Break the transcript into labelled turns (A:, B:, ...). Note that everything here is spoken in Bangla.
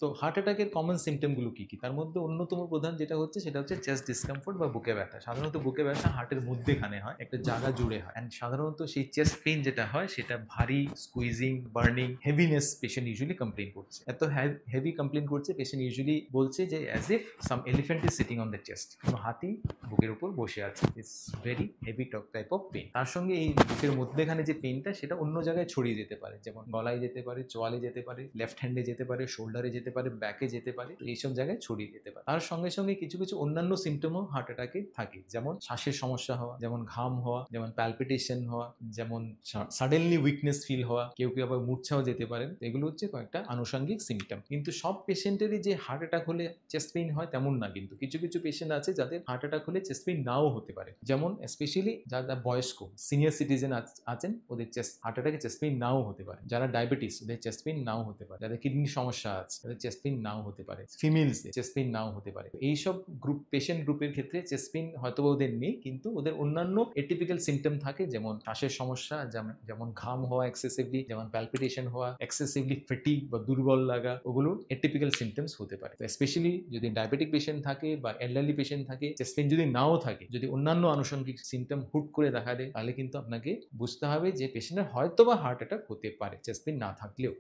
A: তো হার্ট অ্যাটাকের কমন সিমটমগুলো কি কি? তার মধ্যে অন্যতম প্রধান যেটা হচ্ছে সেটা হচ্ছে চেস্ট ডিসকমফোর্ট বা বুকে ব্যথা। সাধারণত বুকে ব্যথা হার্টের মধ্যেখানে হয়, একটা জায়গা জুড়ে হয়। অ্যান্ড সাধারণত সেই চেস্ট পেইন যেটা হয় সেটা ভারী, squeezing, burning, heaviness patient usually complain করছে। এত হেভি কমপ্লেইন করছে, পেশেন্ট ইউজুয়ালি বলছে যে as if some elephant is sitting on the chest, কোনো হাতি বুকের উপর বসে আছে। It's very heavy type of pain. তার সঙ্গে এই বুকের মধ্যেখানে যে পেইনটা সেটা অন্য জায়গায় ছড়িয়ে যেতে পারে, যেমন গলায় যেতে পারে, চোয়ালে যেতে পারে, লেফট হ্যান্ডে যেতে পারে, শোল্ডারে যেতে পারে, ব্যাকে যেতে পারে, তো এইসব জায়গায় ছড়িয়ে যেতে পারে। তার সঙ্গে সঙ্গে কিছু কিছু অন্যান্য সিমটমও হার্ট অ্যাটাকে থাকে, যেমন শ্বাসের সমস্যা হওয়া, যেমন ঘাম হওয়া, যেমন প্যালপিটেশন হওয়া, যেমন সাডেনলি উইকনেস ফিল হওয়া, কেউ কেউ আবার মূর্ছাও যেতে পারেন। এগুলো হচ্ছে কয়েকটা আনুষঙ্গিক সিমটম। কিন্তু সব পেশেন্টেরই যে হার্ট অ্যাটাক হলে চেস্ট পেইন হয় তেমন না, কিন্তু কিছু কিছু পেশেন্ট আছে যাদের হার্ট অ্যাটাক হলে চেস্ট পেইন নাও হতে পারে। যেমন স্পেশালি যারা বয়স্ক সিনিয়র সিটিজেন আছেন, ওদের হার্ট অ্যাটাকে চেস্ট পেইন নাও হতে পারে। যারা ডায়াবেটিস, ওদের চেস্ট পেইন নাও হতে পারে। যাদের কিডনির সমস্যা আছে, তাদের চেস্ট পেইন নাও হতে পারে। ফিমেলস চেস্ট পেইন নাও হতে পারে। এইসব পেশেন্ট গ্রুপের ক্ষেত্রে চেস্ট পেইন হয়তো ওদের নেই, কিন্তু ওদের অন্যান্য এটিপিক্যাল সিমটম থাকে, যেমন শ্বাসের সমস্যা, যেমন ঘাম হওয়া এক্সেসিভলি, যেমন প্যালপিটেশন হওয়া, এক্সেসিভলি ফেটিক বা দুর্বল লাগা, ওগুলো এটিপিক্যাল সিমটমস হতে পারে। স্পেশালি যদি ডায়াবেটিক পেশেন্ট থাকে বা এল্ডারলি পেশেন্ট থাকে, চেস্ট পেইন যদি নাও থাকে, যদি অন্যান্য আনুষঙ্গিক সিমটম হুট করে দেখা দেয়, তাহলে কিন্তু আপনাকে বুঝতে হবে যে পেশেন্টের হয়তো বা হার্ট অ্যাটাক হতে পারে চেস্ট পেইন না থাকলেও।